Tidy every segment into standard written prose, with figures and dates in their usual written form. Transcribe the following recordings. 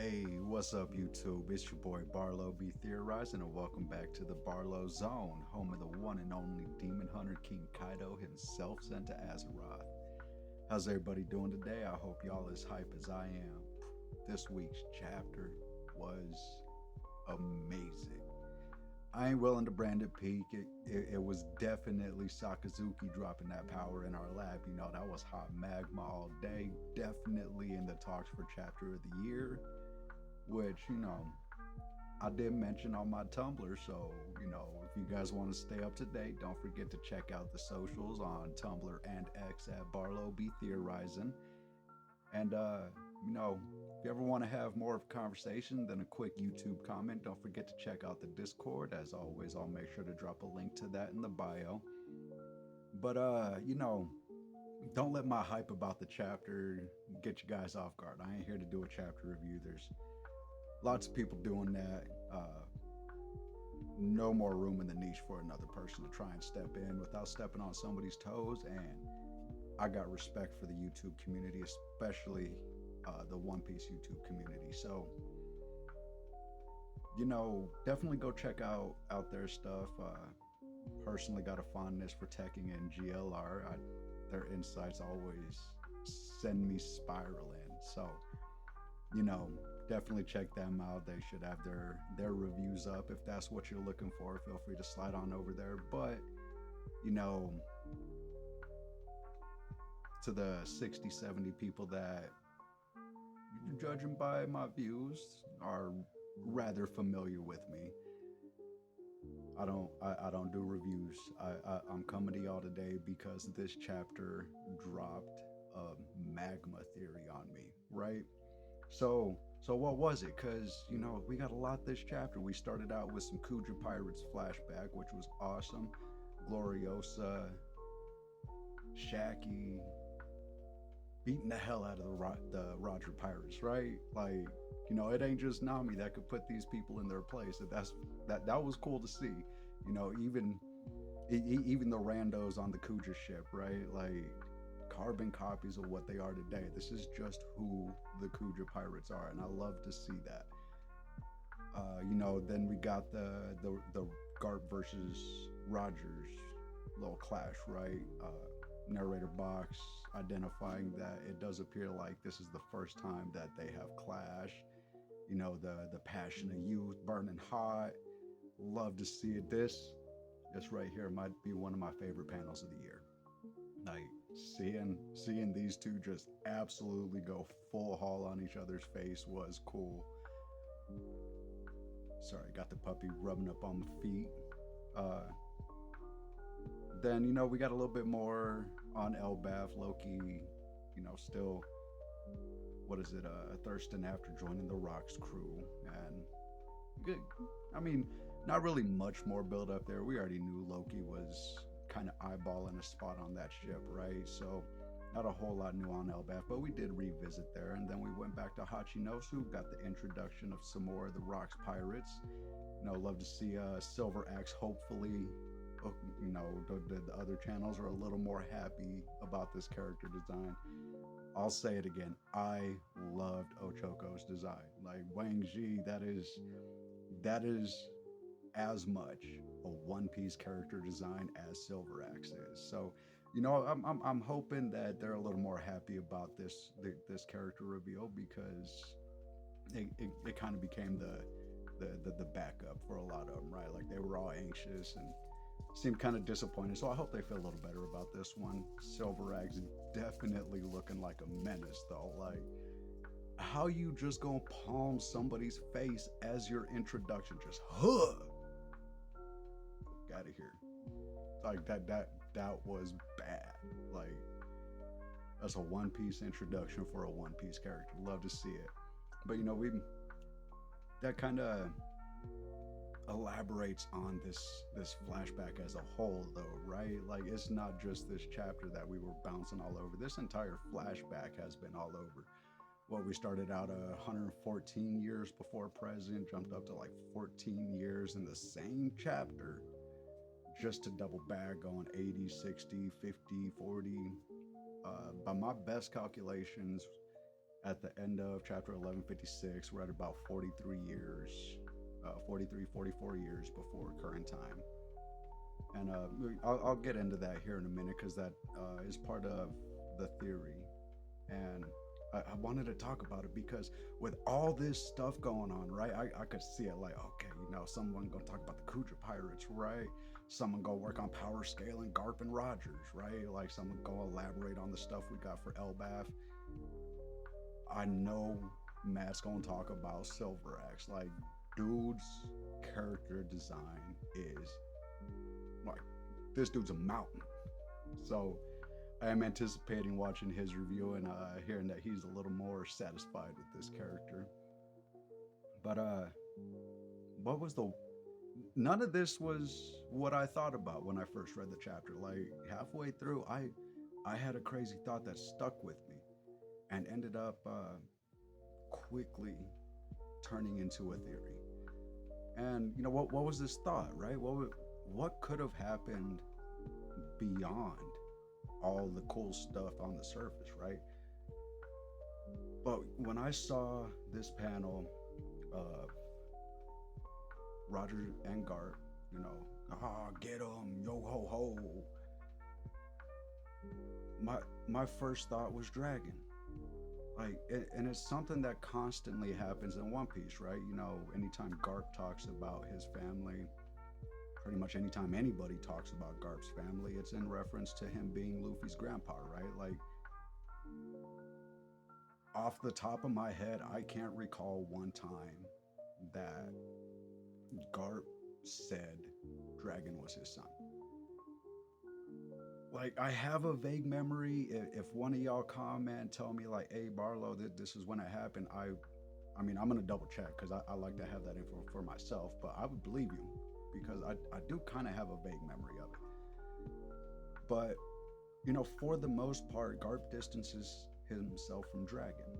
Hey, what's up, YouTube? It's your boy Barlo.b.theorizing, and welcome back to the Barlo Zone, home of the one and only Demon Hunter King Kaido himself sent to Azeroth. How's everybody doing today? I hope y'all as hype as I am. This week's chapter was amazing. I ain't willing to brand it peak. It was definitely Sakazuki dropping that power in our lab. You know, that was hot magma all day. Definitely in the talks for chapter of the year, which, I did mention on my Tumblr. So, if you guys want to stay up to date, don't forget to check out the socials on Tumblr and X at Barlo.b.theorizing. And, if you ever want to have more of a conversation than a quick YouTube comment, don't forget to check out the Discord. As always, I'll make sure to drop a link to that in the bio. But, don't let my hype about the chapter get you guys off guard. I ain't here to do a chapter review. There's lots of people doing that. No more room in the niche for another person to try and step in without stepping on somebody's toes. And I got respect for the YouTube community, especially the One Piece YouTube community. So, definitely go check out their stuff. Personally got a fondness for teching and GLR. Their insights always send me spiraling. So, definitely check them out. They should have their reviews up. If that's what you're looking for, feel free to slide on over there. But, to the 60, 70 people that, judging by my views, are rather familiar with me. I don't do reviews. I'm coming to y'all today because this chapter dropped a magma theory on me, right? So what was it? Because we got a lot this chapter. We started out with some Kuja Pirates flashback, which was awesome. Gloriosa, Shaki beating the hell out of the Roger Pirates, right? Like, it ain't just Nami that could put these people in their place. That was cool to see. Even the randos on the Kuja ship, right? Like, carbon copies of what they are today. This is just who the Kuja Pirates are, and I love to see that. Then we got the Garp versus Rogers little clash, right? Narrator box identifying that it does appear like this is the first time that they have clashed. The passion of youth burning hot. Love to see it. This right here might be one of my favorite panels of the year. Like seeing these two just absolutely go full haul on each other's face was cool. Sorry, got the puppy rubbing up on my feet. Then we got a little bit more on Elbaf. Loki, still, what is it, thirsting after joining the Rocks crew. And good, I mean, not really much more build up there. We already knew Loki was kind of eyeballing a spot on that ship, right? So not a whole lot new on Elbaf, but we did revisit there. And then we went back to Hachinosu, got the introduction of some more of the Rocks pirates. Love to see Silver Axe hopefully. The other channels are a little more happy about this character design. I'll say it again. I loved Ochoko's design. Like Wang Ji, that is as much a One Piece character design as Silver Axe is. So, I'm hoping that they're a little more happy about this character reveal, because it kind of became the backup for a lot of them, right? Like they were all anxious and seemed kind of disappointed. So I hope they feel a little better about this one. Silver Axe definitely looking like a menace though. Like, how you just gonna palm somebody's face as your introduction? Just out of here. Like that was bad. Like, that's a One Piece introduction for a One Piece character. Love to see it. But that kind of elaborates on this flashback as a whole though, right? Like, it's not just this chapter that we were bouncing all over. This entire flashback has been all over. Well, we started out 114 years before present, jumped up to like 14 years in the same chapter, just to double back, going 80, 60, 50, 40. By my best calculations, at the end of chapter 1156. We're at about 43 years, 43, 44 years before current time. And I'll get into that here in a minute because that is part of the theory. And I wanted to talk about it because with all this stuff going on, right? I could see it like, okay, someone gonna talk about the Kuja pirates, right? Someone go work on power scaling Garp and Rogers, right? Like someone go elaborate on the stuff we got for Elbaf. I know Matt's gonna talk about Silver Axe. Like, dude's character design is like, this dude's a mountain. So I am anticipating watching his review and hearing that he's a little more satisfied with this character. But what was the? None of this was what I thought about when I first read the chapter. Like halfway through, I had a crazy thought that stuck with me and ended up quickly turning into a theory. And what was this thought, right? What could have happened beyond all the cool stuff on the surface, right? But when I saw this panel of Roger and Garp, get him, yo ho ho. My first thought was dragon. Like, and it's something that constantly happens in One Piece, right? Anytime Garp talks about his family, pretty much anytime anybody talks about Garp's family, it's in reference to him being Luffy's grandpa, right? Like, off the top of my head, I can't recall one time that Garp said Dragon was his son. Like, I have a vague memory. If one of y'all comment, tell me like, hey, Barlo, this is when it happened. I mean, I'm gonna double check because I like to have that info for myself, but I would believe you because I do kind of have a vague memory of it. But for the most part, Garp distances himself from Dragon.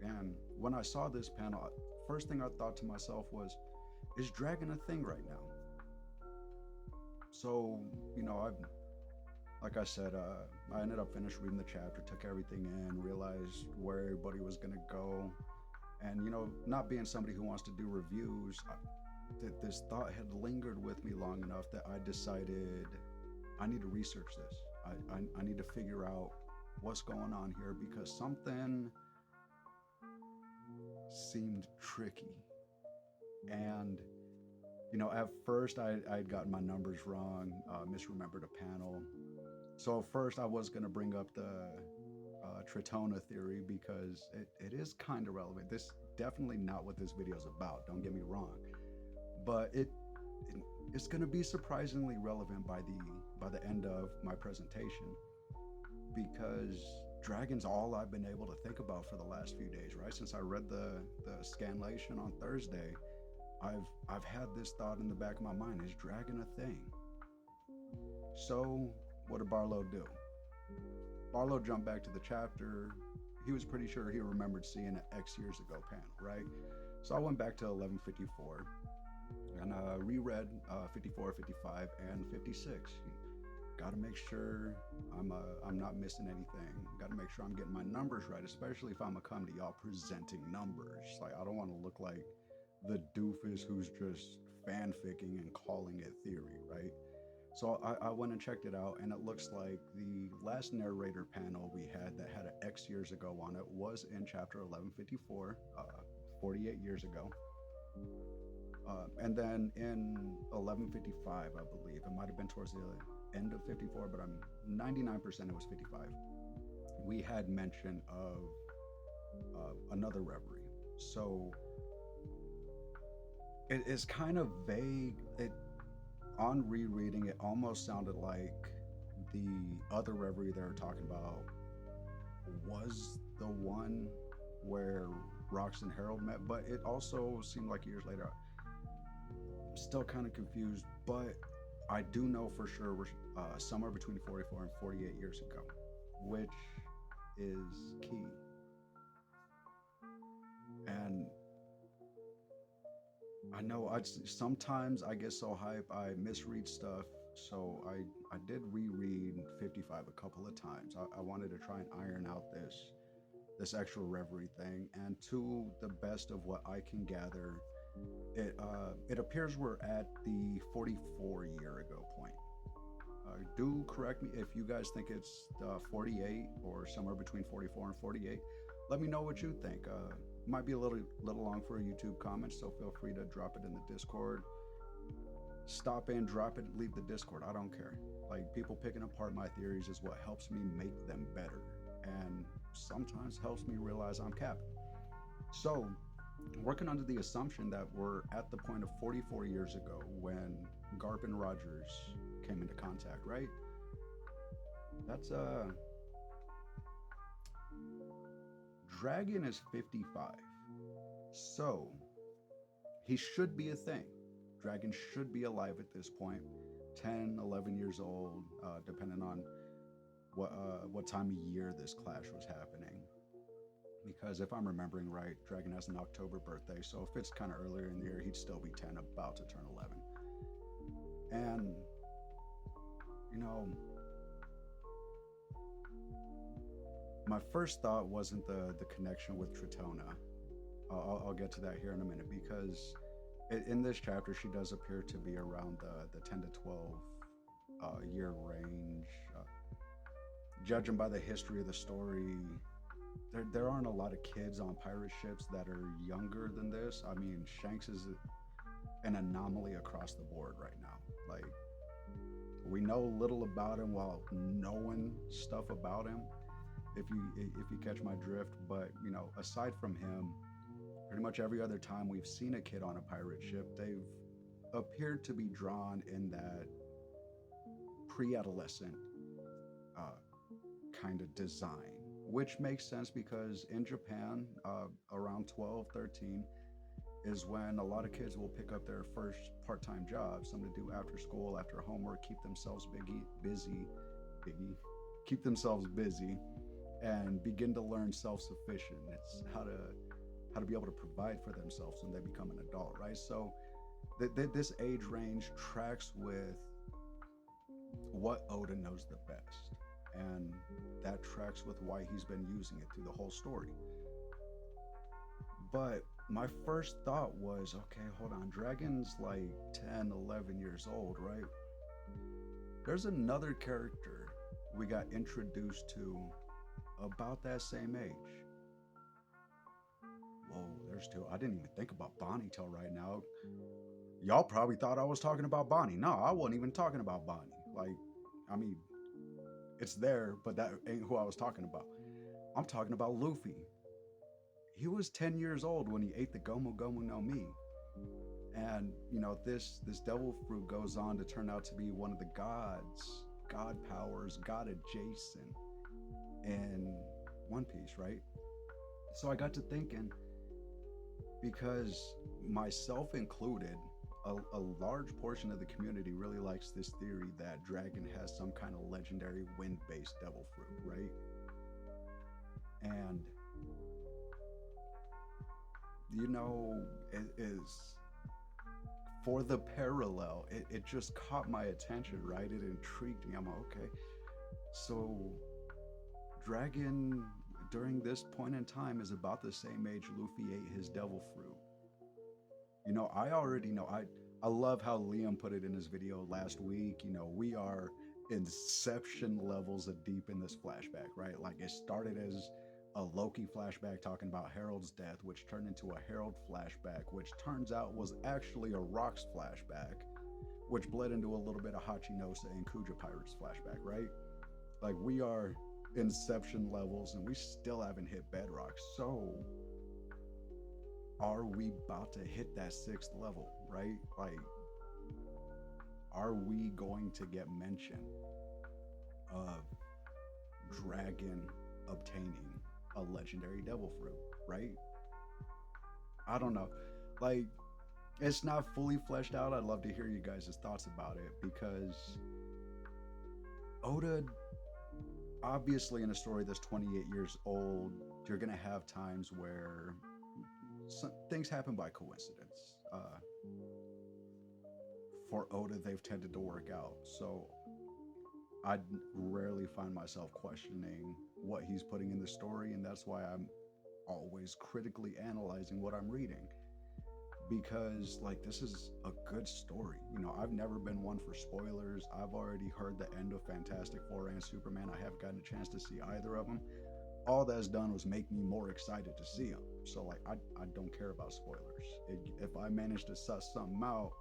And when I saw this panel, first thing I thought to myself was, is Dragon a thing right now? So, like I said, I ended up finished reading the chapter, took everything in, realized where everybody was going to go. And, not being somebody who wants to do reviews, this thought had lingered with me long enough that I decided I need to research this. I need to figure out what's going on here because something seemed tricky. And at first I'd gotten my numbers wrong, misremembered a panel. So first I was going to bring up the Tritona theory because it is kind of relevant. This definitely not what this video is about, don't get me wrong. But it's going to be surprisingly relevant by the end of my presentation because Dragon's all I've been able to think about for the last few days, right? Since I read the scanlation on Thursday, I've had this thought in the back of my mind, is Dragon a thing? So what did Barlo do? Barlo jumped back to the chapter. He was pretty sure he remembered seeing an X years ago panel, right? So I went back to 1154 and reread 54, 55, and 56. Got to make sure I'm not missing anything. Got to make sure I'm getting my numbers right, especially if I'm gonna come to y'all presenting numbers. Like, I don't want to look like the doofus who's just fanficking and calling it theory, right? So I went and checked it out, and it looks like the last narrator panel we had that had an X years ago on it was in chapter 1154, 48 years ago. And then in 1155, I believe, it might have been towards the end of 54, but I'm 99% it was 55. We had mention of another reverie. So it is kind of vague. On rereading, it almost sounded like the other reverie they were talking about was the one where Rox and Harold met, but it also seemed like years later. I'm still kind of confused, but I do know for sure we're somewhere between 44 and 48 years ago, which is key. And I know sometimes I get so hype I misread stuff, so I did reread 55 a couple of times. I wanted to try and iron out this this extra reverie thing, and to the best of what I can gather, it appears we're at the 44 year ago point. Do correct me if you guys think it's 48 or somewhere between 44 and 48. Let me know what you think. Might be a little long for a YouTube comment, so feel free to drop it in the Discord. Stop in, drop it, leave the Discord. I don't care. Like, people picking apart my theories is what helps me make them better, and sometimes helps me realize I'm capping. So, working under the assumption that we're at the point of 44 years ago when Garp and Rogers came into contact, right? That's Dragon is 55. So, he should be a thing. Dragon should be alive at this point, 10, 11 years old, depending on what time of year this clash was happening. Because if I'm remembering right, Dragon has an October birthday, so if it's kind of earlier in the year, he'd still be 10, about to turn 11. And, you know, my first thought wasn't the connection with Tritona. I'll get to that here in a minute, because in this chapter, she does appear to be around the 10 to 12 year range. Judging by the history of the story, there aren't a lot of kids on pirate ships that are younger than this. I mean, Shanks is an anomaly across the board right now. Like, we know little about him while knowing stuff about him, if you catch my drift. But, you know, aside from him, pretty much every other time we've seen a kid on a pirate ship, they've appeared to be drawn in that pre-adolescent kind of design, which makes sense because in Japan, around 12, 13 is when a lot of kids will pick up their first part-time job, something to do after school, after homework, keep themselves keep themselves busy, and begin to learn self-sufficient. It's how to be able to provide for themselves when they become an adult, right? So this age range tracks with what Oda knows the best, and that tracks with why he's been using it through the whole story. But my first thought was, okay, hold on, Dragon's like 10, 11 years old, right? There's another character we got introduced to about that same age. Whoa, there's two. I didn't even think about Bonnie till right now. Y'all probably thought I was talking about Bonnie. No, I wasn't even talking about Bonnie. Like, I mean, it's there, but that ain't who I was talking about. I'm talking about Luffy. He was 10 years old when he ate the Gomu Gomu no Mi. And, you know, this devil fruit goes on to turn out to be one of the gods, god powers, god adjacent in One Piece, right? So I got to thinking, because myself included, a large portion of the community really likes this theory that Dragon has some kind of legendary wind-based devil fruit, right? And, you know, it is, for the parallel, it just caught my attention, right? It intrigued me. I'm like, okay, so Dragon during this point in time is about the same age Luffy ate his devil fruit. You know, I already know. I love how Liam put it in his video last week. You know, we are inception levels of deep in this flashback, right? Like, it started as a Loki flashback talking about Harold's death, which turned into a Harold flashback, which turns out was actually a Rocks flashback, which bled into a little bit of Hachinosa and Kuja Pirates flashback, right? Like, we are inception levels and we still haven't hit bedrock. So are we about to hit that 6th level, right? Like, are we going to get mention of Dragon obtaining a legendary devil fruit, right? I don't know. Like, it's not fully fleshed out. I'd love to hear you guys' thoughts about it, because Oda, obviously in a story that's 28 years old, you're going to have times where things happen by coincidence. For Oda, they've tended to work out. So I rarely find myself questioning what he's putting in the story, and that's why I'm always critically analyzing what I'm reading, because like this is a good story. I've never been one for spoilers. I've already heard the end of Fantastic Four and Superman. I haven't gotten a chance to see either of them. All that's done was make me more excited to see them. So like I don't care about spoilers. If I manage to suss something out,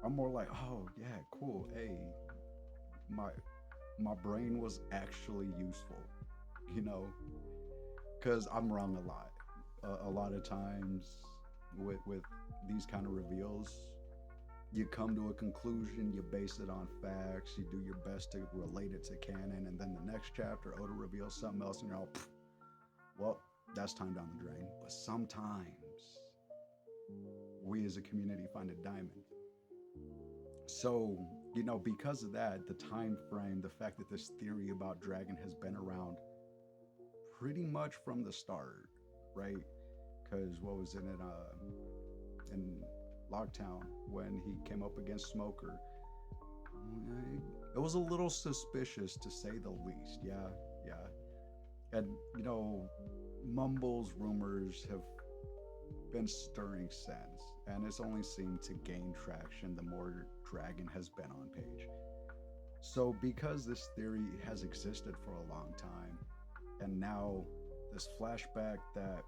I'm more like, oh yeah, cool. Hey, my my brain was actually useful, you know, because I'm wrong a lot. A lot of times with these kind of reveals, you come to a conclusion, you base it on facts, you do your best to relate it to canon, and then the next chapter, Oda reveals something else, and you're all, well, that's time down the drain. But sometimes we as a community find a diamond. So, because of that, the time frame, the fact that this theory about Dragon has been around pretty much from the start, right? Because what was in Locktown when he came up against Smoker, it was a little suspicious to say the least. Yeah, yeah. And mumbles, rumors have been stirring since, and it's only seemed to gain traction the more Dragon has been on page. So because this theory has existed for a long time, and now this flashback that,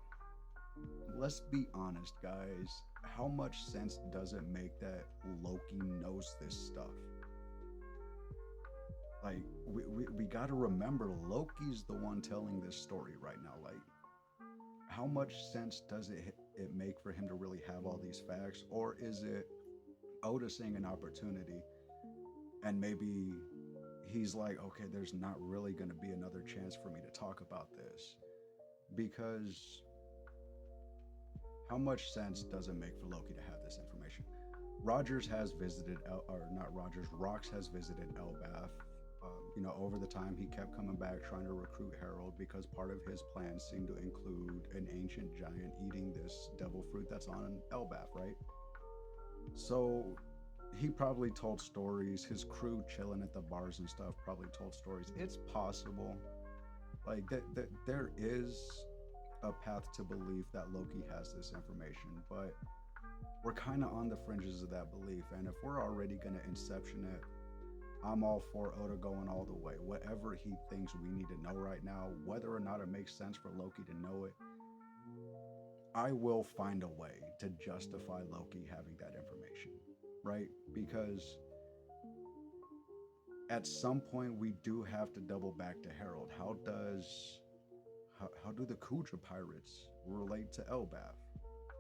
let's be honest guys, how much sense does it make that Loki knows this stuff? Like we got to remember Loki's the one telling this story right now. Like, how much sense does it make for him to really have all these facts, or is it Oda seeing an opportunity and maybe he's like, okay, there's not really going to be another chance for me to talk about this? Because how much sense does it make for Loki to have this information? Rogers has visited or not Rogers, Rox has visited Elbaf. Over the time he kept coming back trying to recruit Harold, because part of his plan seemed to include an ancient giant eating this devil fruit that's on Elbaf, right? So he probably told stories. His crew chilling at the bars and stuff probably told stories. It's possible, like that there is a path to belief that Loki has this information, but we're kind of on the fringes of that belief. And if we're already going to inception it, I'm all for Oda going all the way. Whatever he thinks we need to know right now, whether or not it makes sense for Loki to know it, I will find a way to justify Loki having that information, right? Because at some point we do have to double back to Harold. How do the Kuja pirates relate to Elbaf?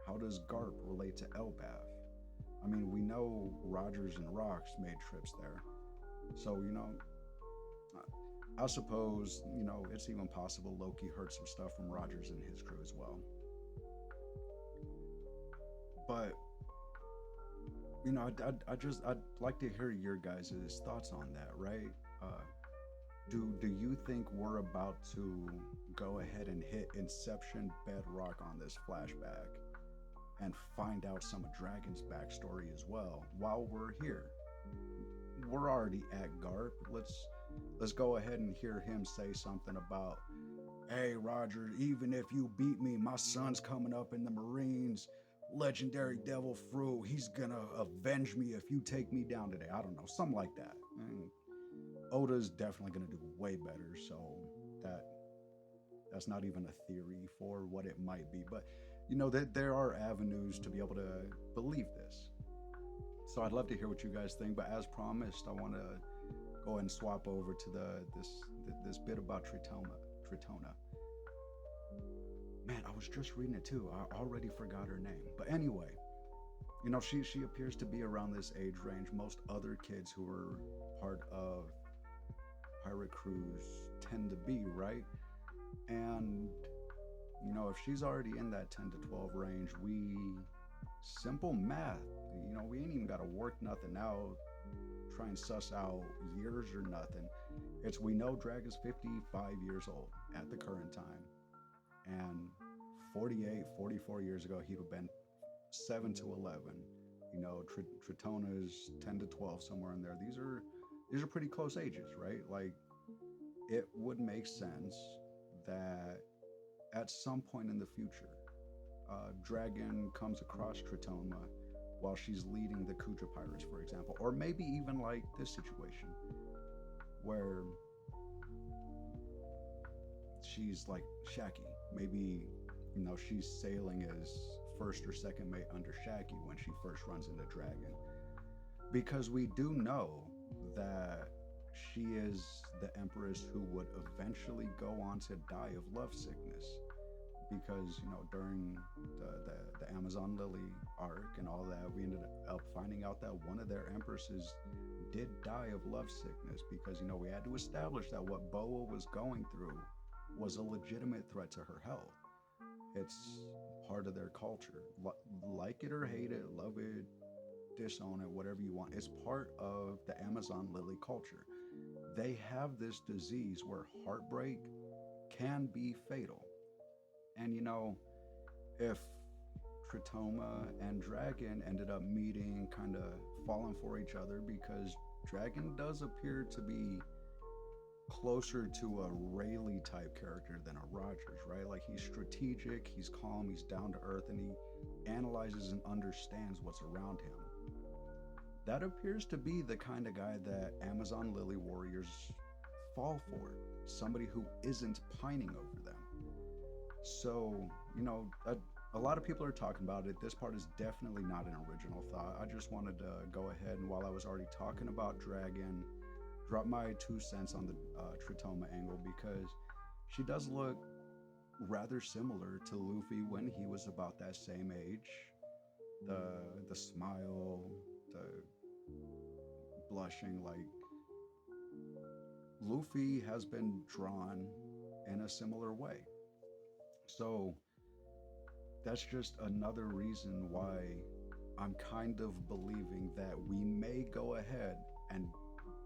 How does Garp relate to Elbaf? I mean, we know Rogers and Rox made trips there. So, I suppose, it's even possible Loki heard some stuff from Rogers and his crew as well. But, I'd like to hear your guys' thoughts on that, right? Do you think we're about to go ahead and hit Inception bedrock on this flashback and find out some of Dragon's backstory as well while we're here? We're already at Garp. Let's go ahead and hear him say something about, hey Roger, even if you beat me, my son's coming up in the Marines. Legendary devil fruit. He's gonna avenge me if you take me down today. I don't know, something like that. And Oda's definitely gonna do way better. So that's not even a theory for what it might be, but that there are avenues to be able to believe this. So I'd love to hear what you guys think, but as promised, I want to go ahead and swap over to this bit about Tritona. Man, I was just reading it too. I already forgot her name. But anyway, she appears to be around this age range. Most other kids who are part of pirate crews tend to be, right? And if she's already in that 10 to 12 range, simple math, we ain't even got to work nothing out, try and suss out years or nothing. We know Dragon's 55 years old at the current time, and 48, 44 years ago he'd have been 7 to 11. Tritona's 10 to 12, somewhere in there. These are pretty close ages, right? Like, it would make sense that at some point in the future, Dragon comes across Tritoma while she's leading the Kuja pirates, for example, or maybe even like this situation where she's like Shaki. Maybe, she's sailing as first or second mate under Shaki when she first runs into Dragon. Because we do know that she is the empress who would eventually go on to die of love sickness. Because, during the Amazon Lily arc and all that, we ended up finding out that one of their empresses did die of love sickness because, we had to establish that what Boa was going through was a legitimate threat to her health. It's part of their culture. Like it or hate it, love it, disown it, whatever you want. It's part of the Amazon Lily culture. They have this disease where heartbreak can be fatal. And if Tritoma and Dragon ended up meeting, kind of falling for each other, because Dragon does appear to be closer to a Rayleigh type character than a Rogers, right? Like, he's strategic, he's calm, he's down to earth, and he analyzes and understands what's around him. That appears to be the kind of guy that Amazon Lily warriors fall for. Somebody who isn't pining over them. So, a lot of people are talking about it. This part is definitely not an original thought. I just wanted to go ahead and, while I was already talking about Dragon, drop my 2 cents on the Tritoma angle, because she does look rather similar to Luffy when he was about that same age. The smile, the blushing, like, Luffy has been drawn in a similar way. So that's just another reason why I'm kind of believing that we may go ahead and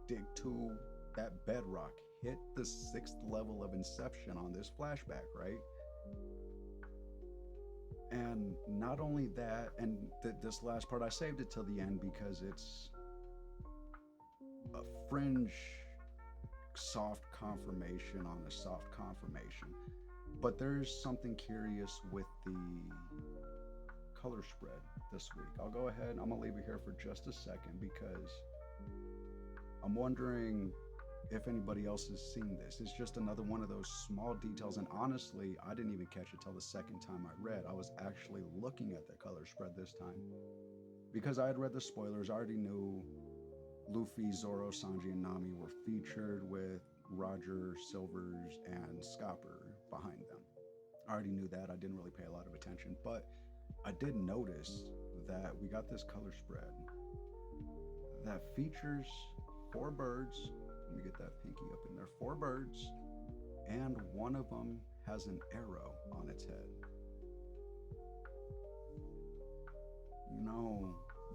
dig to that bedrock, hit the 6th level of Inception on this flashback, right? And not only that, and this last part, I saved it till the end because it's a fringe soft confirmation on a soft confirmation. But there's something curious with the color spread this week. I'll go ahead, I'm gonna leave it here for just a second because I'm wondering if anybody else has seen this. It's just another one of those small details, and honestly, I didn't even catch it till the second time I read. I was actually looking at the color spread this time because I had read the spoilers. I already knew Luffy, Zoro, Sanji, and Nami were featured with Roger, Silvers, and Scopper behind them. I already knew that. I didn't really pay a lot of attention, but I did notice that we got this color spread that features 4 birds. Let me get that pinky up in there. 4 birds, and one of them has an arrow on its head.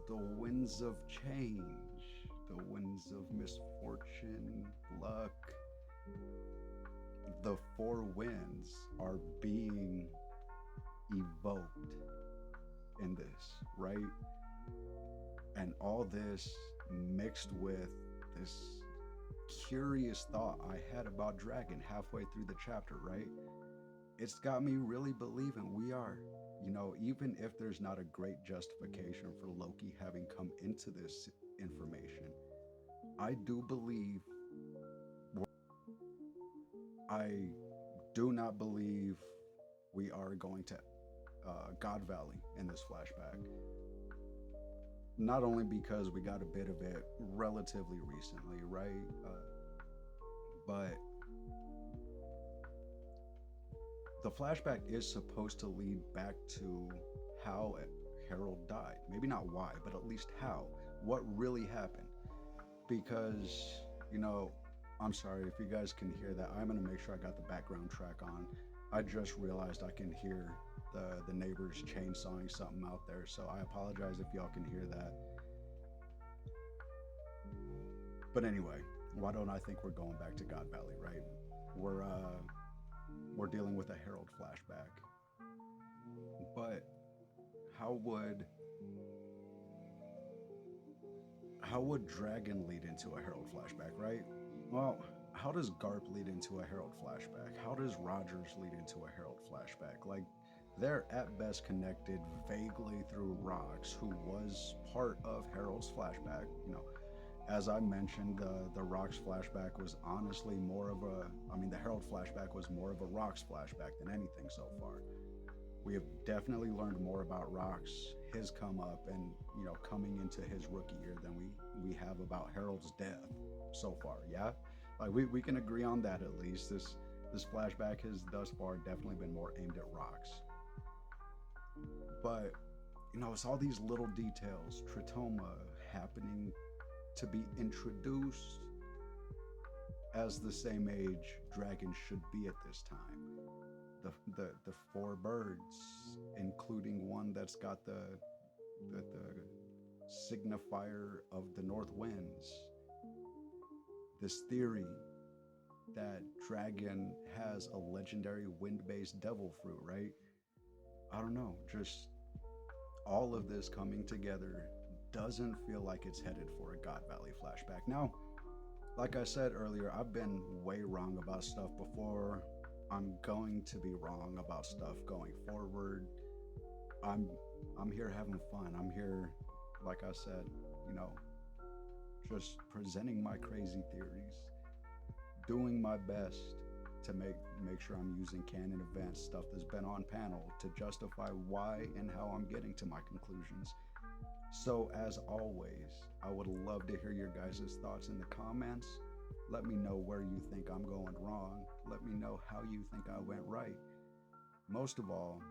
The winds of change, the winds of misfortune, luck, the 4 winds are being evoked in this, right? And all this mixed with this curious thought I had about Dragon halfway through the chapter, right? It's got me really believing we are, even if there's not a great justification for Loki having come into this information, I do believe, I do not believe we are going to God Valley in this flashback. Not only because we got a bit of it relatively recently, right? But the flashback is supposed to lead back to how Harold died. Maybe not why, but at least how. What really happened. Because, I'm sorry if you guys can hear that. I'm going to make sure I got the background track on. I just realized I can hear the neighbors chainsawing something out there, so I apologize if y'all can hear that. But anyway, why don't I think we're going back to God Valley, right? We're dealing with a Herald flashback. But how would Dragon lead into a Herald flashback, right? Well, how does Garp lead into a Harold flashback? How does Rogers lead into a Harold flashback? Like, they're at best connected vaguely through Rox, who was part of Harold's flashback. As I mentioned, the Rox flashback was honestly more of a, I mean, the Harold flashback was more of a Rox flashback than anything so far. We have definitely learned more about Rox, his come up, and coming into his rookie year than we have about Harold's death so far. Yeah, like we can agree on that at least. This flashback has thus far definitely been more aimed at Rox, but it's all these little details. Tritoma happening to be introduced as the same age dragons should be at this time. The four birds, including one that's got the signifier of the north winds. This theory that dragon has a legendary wind-based devil fruit, right? I don't know, just all of this coming together doesn't feel like it's headed for a God Valley flashback. Now, like I said earlier, I've been way wrong about stuff before. I'm going to be wrong about stuff going forward. I'm here having fun. I'm here, like I said, just presenting my crazy theories, doing my best to make sure I'm using canon events, stuff that's been on panel, to justify why and how I'm getting to my conclusions. So as always, I would love to hear your guys' thoughts in the comments. Let me know where you think I'm going wrong. Let me know how you think I went right. Most of all,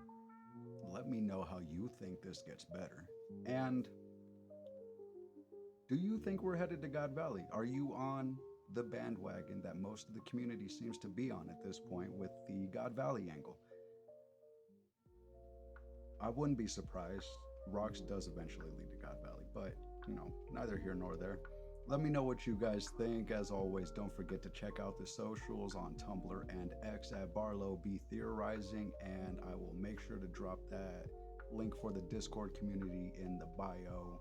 let me know how you think this gets better. And do you think we're headed to God Valley? Are you on the bandwagon that most of the community seems to be on at this point with the God Valley angle? I wouldn't be surprised. Rox does eventually lead to God Valley, but neither here nor there. Let me know what you guys think. As always, don't forget to check out the socials on Tumblr and X at Barlo.b.theorizing, and I will make sure to drop that link for the Discord community in the bio.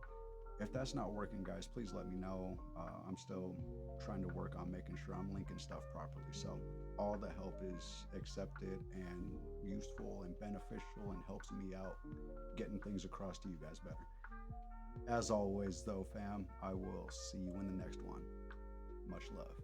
If that's not working, guys, please let me know. I'm still trying to work on making sure I'm linking stuff properly. So all the help is accepted and useful and beneficial and helps me out getting things across to you guys better. As always, though, fam, I will see you in the next one. Much love.